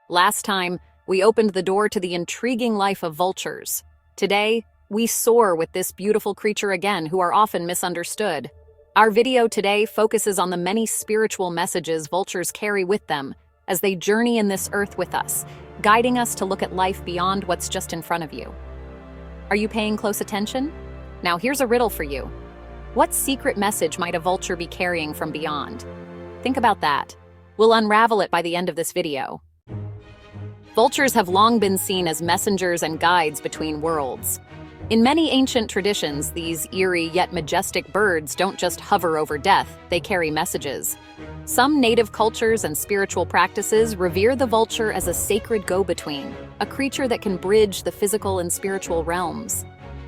Last time, we opened the door to the intriguing life of vultures. Today, we soar with this beautiful creature again who are often misunderstood. Our video today focuses on the many spiritual messages vultures carry with them as they journey in this earth with us, guiding us to look at life beyond what's just in front of you. Are you paying close attention? Now here's a riddle for you. What secret message might a vulture be carrying from beyond? Think about that. We'll unravel it by the end of this video. Vultures have long been seen as messengers and guides between worlds. In many ancient traditions, these eerie yet majestic birds don't just hover over death, they carry messages. Some native cultures and spiritual practices revere the vulture as a sacred go-between, a creature that can bridge the physical and spiritual realms.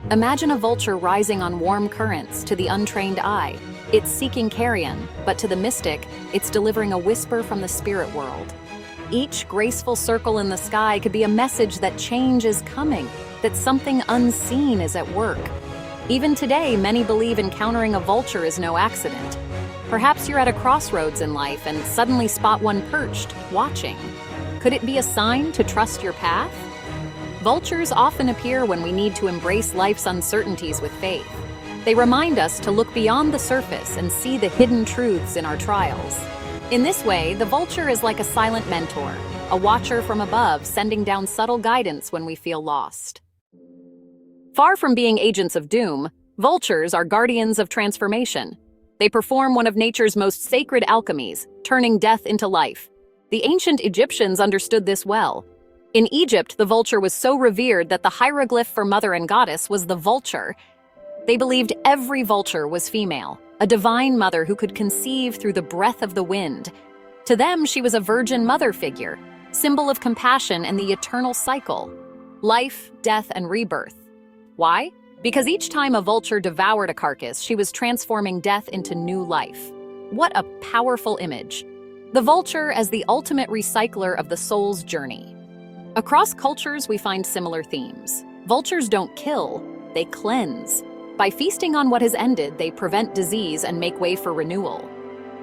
Imagine a vulture rising on warm currents to the untrained eye. It's seeking carrion, but to the mystic, it's delivering a whisper from the spirit world. Each graceful circle in the sky could be a message that change is coming, that something unseen is at work. Even today, many believe encountering a vulture is no accident. Perhaps you're at a crossroads in life and suddenly spot one perched, watching. Could it be a sign to trust your path? Vultures often appear when we need to embrace life's uncertainties with faith. They remind us to look beyond the surface and see the hidden truths in our trials. In this way, the vulture is like a silent mentor, a watcher from above sending down subtle guidance when we feel lost. Far from being agents of doom, vultures are guardians of transformation. They perform one of nature's most sacred alchemies, turning death into life. The ancient Egyptians understood this well. In Egypt, the vulture was so revered that the hieroglyph for mother and goddess was the vulture. They believed every vulture was female, a divine mother who could conceive through the breath of the wind. To them, she was a virgin mother figure, symbol of compassion and the eternal cycle, life, death, and rebirth. Why? Because each time a vulture devoured a carcass, she was transforming death into new life. What a powerful image. The vulture as the ultimate recycler of the soul's journey. Across cultures, we find similar themes. Vultures don't kill, they cleanse. By feasting on what has ended, they prevent disease and make way for renewal.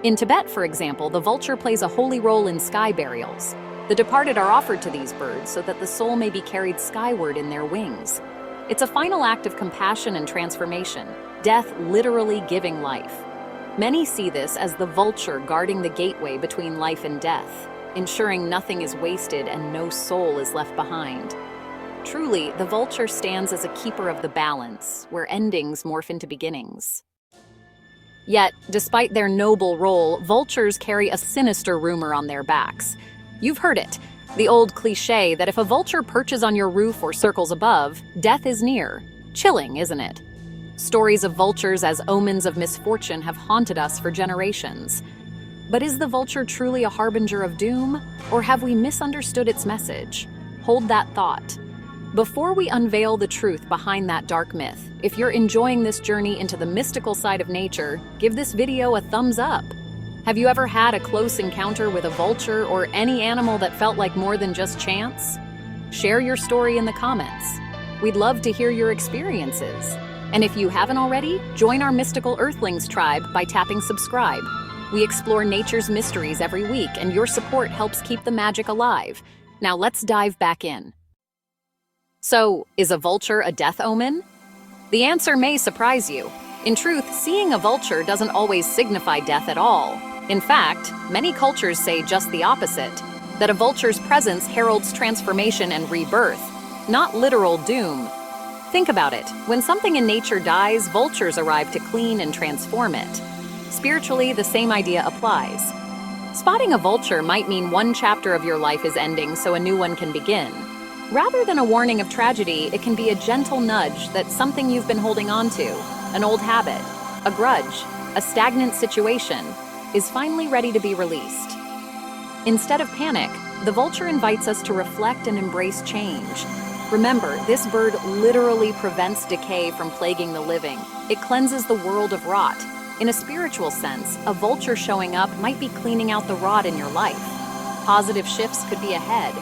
In Tibet, for example, the vulture plays a holy role in sky burials. The departed are offered to these birds so that the soul may be carried skyward in their wings. It's a final act of compassion and transformation, death literally giving life. Many see this as the vulture guarding the gateway between life and death, ensuring nothing is wasted and no soul is left behind. Truly, the vulture stands as a keeper of the balance, where endings morph into beginnings. Yet, despite their noble role, vultures carry a sinister rumor on their backs. You've heard it, the old cliché that if a vulture perches on your roof or circles above, death is near. Chilling, isn't it? Stories of vultures as omens of misfortune have haunted us for generations. But is the vulture truly a harbinger of doom, or have we misunderstood its message? Hold that thought. Before we unveil the truth behind that dark myth, if you're enjoying this journey into the mystical side of nature, give this video a thumbs up. Have you ever had a close encounter with a vulture or any animal that felt like more than just chance? Share your story in the comments. We'd love to hear your experiences. And if you haven't already, join our Mystical Earthlings tribe by tapping subscribe. We explore nature's mysteries every week, and your support helps keep the magic alive. Now let's dive back in. So, is a vulture a death omen? The answer may surprise you. In truth, seeing a vulture doesn't always signify death at all. In fact, many cultures say just the opposite, that a vulture's presence heralds transformation and rebirth, not literal doom. Think about it. When something in nature dies, vultures arrive to clean and transform it. Spiritually, the same idea applies. Spotting a vulture might mean one chapter of your life is ending so a new one can begin. Rather than a warning of tragedy, it can be a gentle nudge that something you've been holding on to, an old habit, a grudge, a stagnant situation, is finally ready to be released. Instead of panic, the vulture invites us to reflect and embrace change. Remember, this bird literally prevents decay from plaguing the living. It cleanses the world of rot. In a spiritual sense, a vulture showing up might be cleaning out the rot in your life. Positive shifts could be ahead.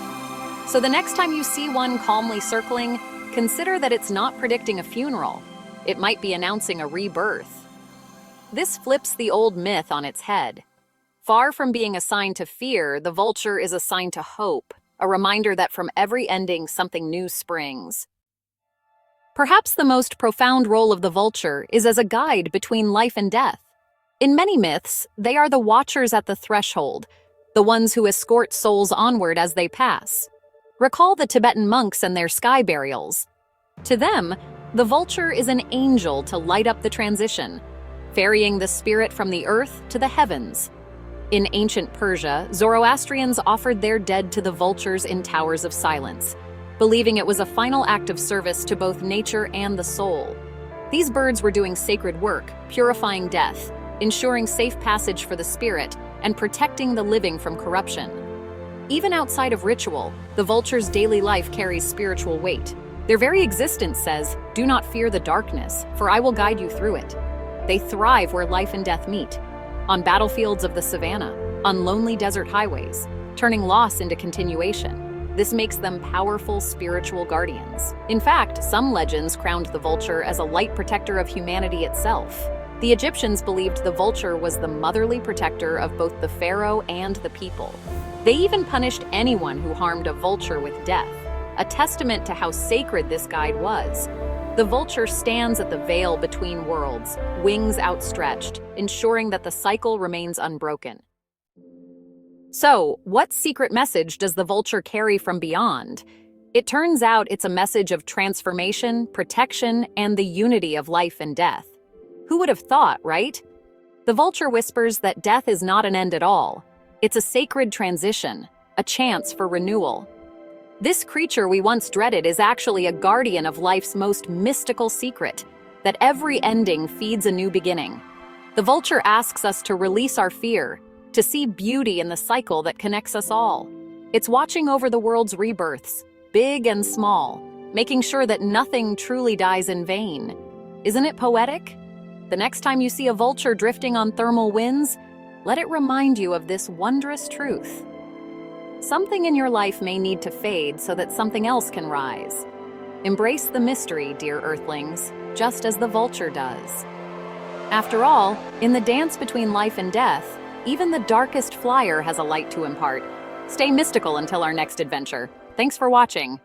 So the next time you see one calmly circling, consider that it's not predicting a funeral. It might be announcing a rebirth. This flips the old myth on its head. Far from being a sign to fear, the vulture is a sign to hope. a reminder that from every ending something new springs. Perhaps the most profound role of the vulture is as a guide between life and death. In many myths, they are the watchers at the threshold, the ones who escort souls onward as they pass. Recall the Tibetan monks and their sky burials. To them, the vulture is an angel to light up the transition, ferrying the spirit from the earth to the heavens. In ancient Persia, Zoroastrians offered their dead to the vultures in towers of silence, believing it was a final act of service to both nature and the soul. These birds were doing sacred work, purifying death, ensuring safe passage for the spirit, and protecting the living from corruption. Even outside of ritual, the vulture's daily life carries spiritual weight. Their very existence says, "Do not fear the darkness, for I will guide you through it." They thrive where life and death meet, on battlefields of the savannah, on lonely desert highways, turning loss into continuation. This makes them powerful spiritual guardians. In fact, some legends crowned the vulture as a light protector of humanity itself. The Egyptians believed the vulture was the motherly protector of both the pharaoh and the people. They even punished anyone who harmed a vulture with death, a testament to how sacred this guide was. The vulture stands at the veil between worlds, wings outstretched, ensuring that the cycle remains unbroken. So, what secret message does the vulture carry from beyond? It turns out it's a message of transformation, protection, and the unity of life and death. Who would have thought, right? The vulture whispers that death is not an end at all. It's a sacred transition, a chance for renewal. This creature we once dreaded is actually a guardian of life's most mystical secret, that every ending feeds a new beginning. The vulture asks us to release our fear, to see beauty in the cycle that connects us all. It's watching over the world's rebirths, big and small, making sure that nothing truly dies in vain. Isn't it poetic? The next time you see a vulture drifting on thermal winds, let it remind you of this wondrous truth. Something in your life may need to fade so that something else can rise. Embrace the mystery, dear Earthlings, just as the vulture does. After all, in the dance between life and death, even the darkest flyer has a light to impart. Stay mystical until our next adventure. Thanks for watching.